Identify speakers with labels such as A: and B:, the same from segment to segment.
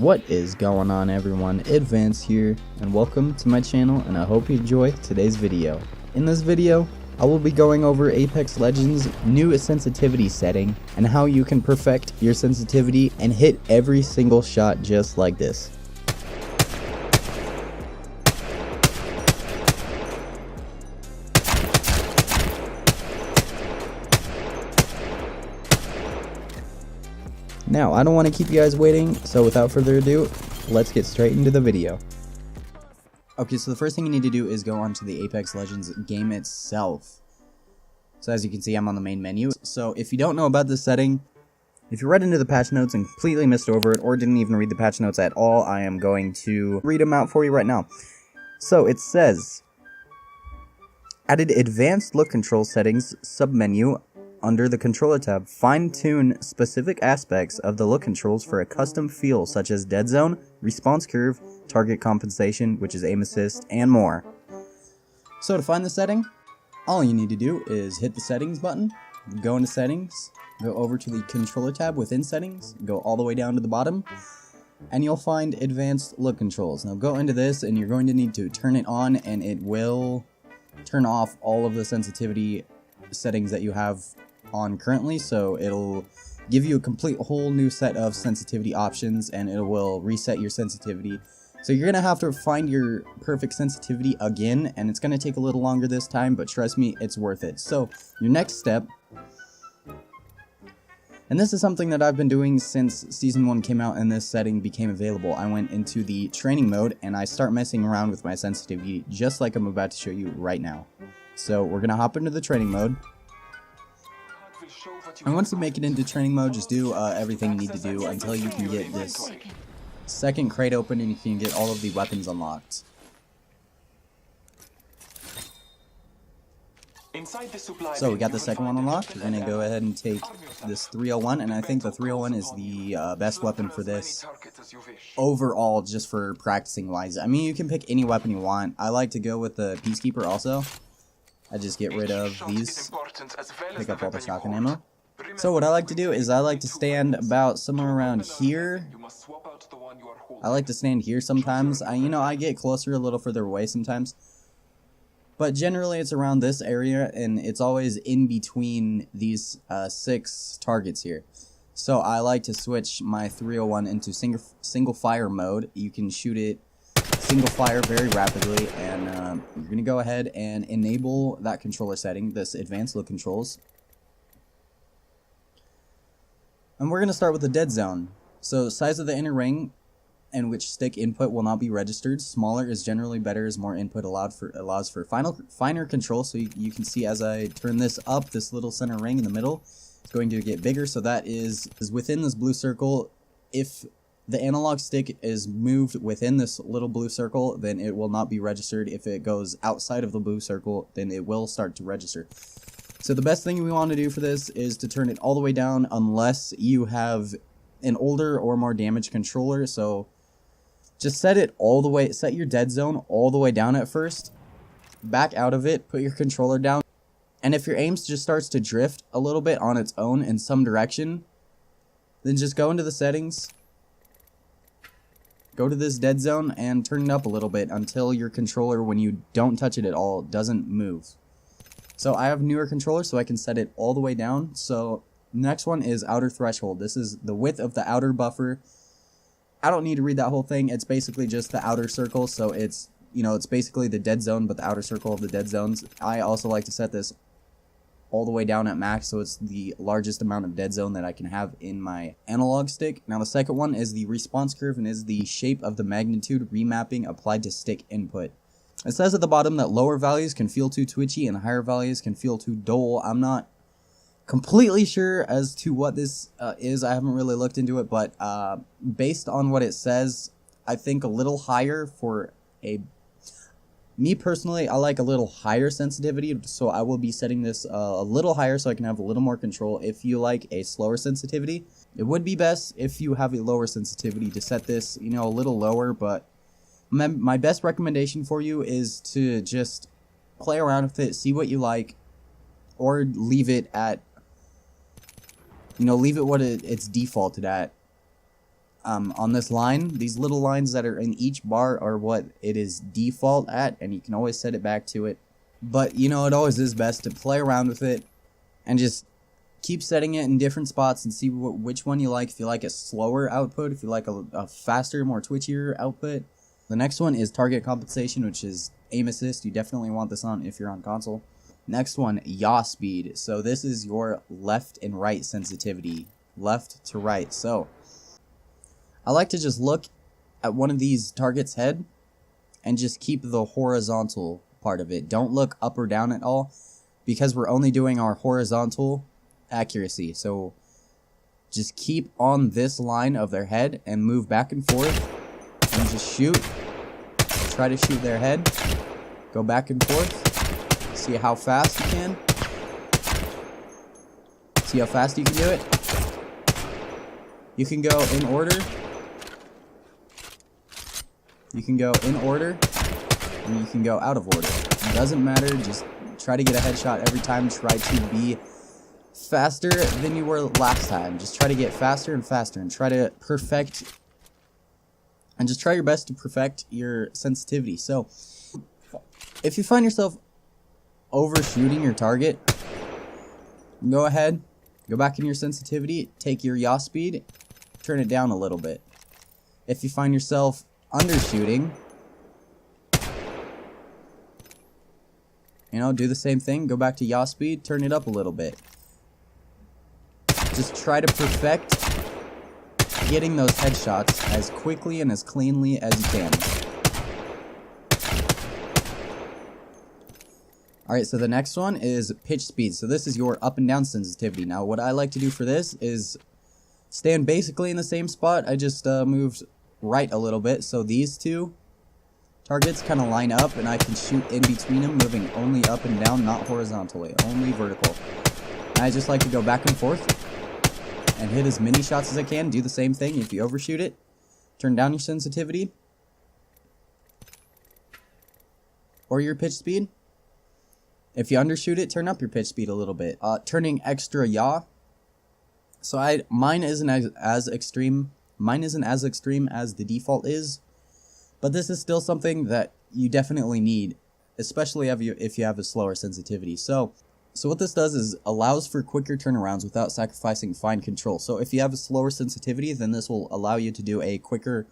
A: What is going on, everyone? Advance here, and welcome to my channel, and I hope you enjoy today's video. In this video, I will be going over Apex Legends' new sensitivity setting and how you can perfect your sensitivity and hit every single shot just like this. Now, I don't want to keep you guys waiting, so without further ado, let's get straight into the video. Okay, so the first thing you need to do is go onto the Apex Legends game itself. So as you can see, I'm on the main menu. So if you don't know about this setting, if you read into the patch notes and completely missed over it, or didn't even read the patch notes at all, I am going to read them out for you right now. So it says, added advanced look control settings submenu. Under the controller tab, fine-tune specific aspects of the look controls for a custom feel such as dead zone, response curve, target compensation, which is aim assist, and more. So to find the setting, all you need to do is hit the settings button, go into settings, go over to the controller tab within settings, go all the way down to the bottom, and you'll find advanced look controls. Now go into this and you're going to need to turn it on, and it will turn off all of the sensitivity settings that you have on currently, so it'll give you a complete whole new set of sensitivity options, and it will reset your sensitivity. So you're gonna have to find your perfect sensitivity again, and it's gonna take a little longer this time, but trust me, it's worth it. So your next step, and this is something that I've been doing since Season 1 came out and this setting became available, I went into the training mode and I start messing around with my sensitivity just like I'm about to show you right now. So we're gonna hop into the training mode. And once you make it into training mode, just do everything you need to do until you can get this second crate open and you can get all of the weapons unlocked. So we got the second one unlocked. We're going to go ahead and take this 301, and I think the 301 is the best weapon for this overall, just for practicing wise. I mean, you can pick any weapon you want. I like to go with the Peacekeeper also. I just get rid of these, pick up all the shotgun ammo. So what I like to do is I like to stand about somewhere around here. I like to stand here sometimes. I get closer a little further away sometimes. But generally it's around this area, and it's always in between these 6 targets here. So I like to switch my 301 into single fire mode. You can shoot it single fire very rapidly, and you're going to go ahead and enable that controller setting, this advanced look controls. And we're going to start with the dead zone. So size of the inner ring and which stick input will not be registered. Smaller is generally better as more input allows for finer control. So you can see as I turn this up, this little center ring in the middle is going to get bigger. So that is within this blue circle. If the analog stick is moved within this little blue circle, then it will not be registered. If it goes outside of the blue circle, then it will start to register. So the best thing we want to do for this is to turn it all the way down unless you have an older or more damaged controller. So just set your dead zone all the way down at first, back out of it, put your controller down, and if your aim just starts to drift a little bit on its own in some direction, then just go into the settings, go to this dead zone, and turn it up a little bit until your controller, when you don't touch it at all, doesn't move. So I have newer controllers, so I can set it all the way down. So next one is outer threshold. This is the width of the outer buffer. I don't need to read that whole thing. It's basically just the outer circle. So it's basically the dead zone, but the outer circle of the dead zones. I also like to set this all the way down at max, so it's the largest amount of dead zone that I can have in my analog stick. Now the second one is the response curve, and is the shape of the magnitude remapping applied to stick input. It says at the bottom that lower values can feel too twitchy and higher values can feel too dull. I'm not completely sure as to what this is. I haven't really looked into it, but based on what it says, I think a little higher for me personally, I like a little higher sensitivity, so I will be setting this a little higher so I can have a little more control. If you like a slower sensitivity, it would be best if you have a lower sensitivity to set this, a little lower, but my best recommendation for you is to just play around with it, see what you like, or leave it at, leave it what it's defaulted at. on this line. These little lines that are in each bar are what it is default at, and you can always set it back to it. But you know, it always is best to play around with it and just keep setting it in different spots and see which one you like. If you like a slower output, if you like a faster, more twitchier output. The next one is target compensation, which is aim assist. You definitely want this on if you're on console. Next one, yaw speed. So this is your left and right sensitivity, left to right. So I like to just look at one of these targets' head and just keep the horizontal part of it. Don't look up or down at all, because we're only doing our horizontal accuracy. So just keep on this line of their head and move back and forth and just shoot. Try to shoot their head. Go back and forth. See how fast you can. See how fast you can do it. You can go in order. You can go in order, and you can go out of order. It doesn't matter. Just try to get a headshot every time. Try to be faster than you were last time. Just try to get faster and faster, and try to perfect, and just try your best to perfect your sensitivity. So if you find yourself overshooting your target, go ahead, go back in your sensitivity, take your yaw speed, turn it down a little bit. If you find yourself undershooting, you know, do the same thing, go back to yaw speed, turn it up a little bit. Just try to perfect getting those headshots as quickly and as cleanly as you can. Alright, so the next one is pitch speed. So this is your up and down sensitivity. Now what I like to do for this is stand basically in the same spot. I just moved right a little bit, so these two targets kind of line up and I can shoot in between them, moving only up and down, not horizontally, only vertical. And I just like to go back and forth and hit as many shots as I can. Do the same thing. If you overshoot it, turn down your sensitivity or your pitch speed. If you undershoot it, turn up your pitch speed a little bit. Turning extra yaw. So mine isn't as extreme. Mine isn't as extreme as the default is, but this is still something that you definitely need, especially if you have a slower sensitivity. So what this does is allows for quicker turnarounds without sacrificing fine control. So if you have a slower sensitivity, then this will allow you to do a quicker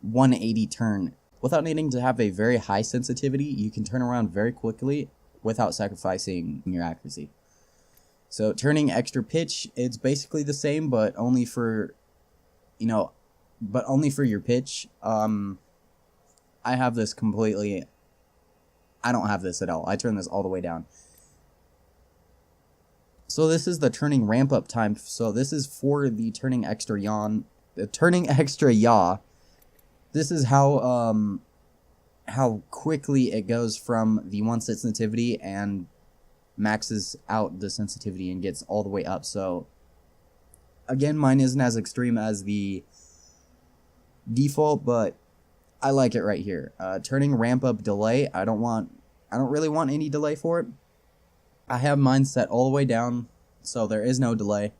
A: 180 turn. Without needing to have a very high sensitivity, you can turn around very quickly without sacrificing your accuracy. So turning extra pitch, it's basically the same, but only for, you know, but only for your pitch. I have this completely, I don't have this at all. I turn this all the way down. So this is the turning ramp up time. So this is for the turning extra yaw. This is how quickly it goes from the one sensitivity and maxes out the sensitivity and gets all the way up. So again, mine isn't as extreme as the default, but I like it right here. Turning ramp up delay, I don't really want any delay for it. I have mine set all the way down, so there is no delay.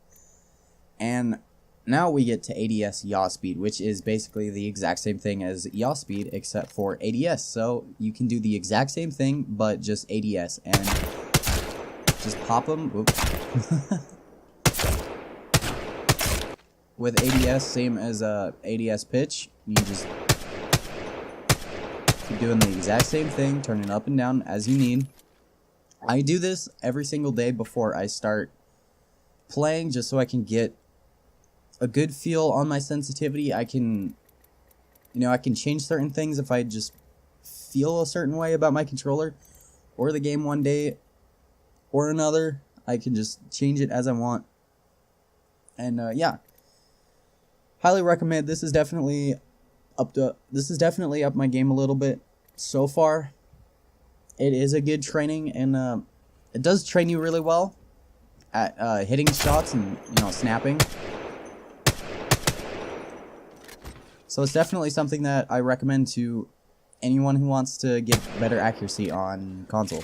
A: And now we get to ADS yaw speed, which is basically the exact same thing as yaw speed except for ADS. So you can do the exact same thing, but just ADS, and just pop them. With ADS, same as ADS pitch, you just keep doing the exact same thing, turning up and down as you need. I do this every single day before I start playing, just so I can get a good feel on my sensitivity. I can change certain things if I just feel a certain way about my controller or the game one day or another. I can just change it as I want. And yeah, highly recommend. This is definitely up my game a little bit so far. It is a good training, and it does train you really well at hitting shots and, you know, snapping. So it's definitely something that I recommend to anyone who wants to get better accuracy on console.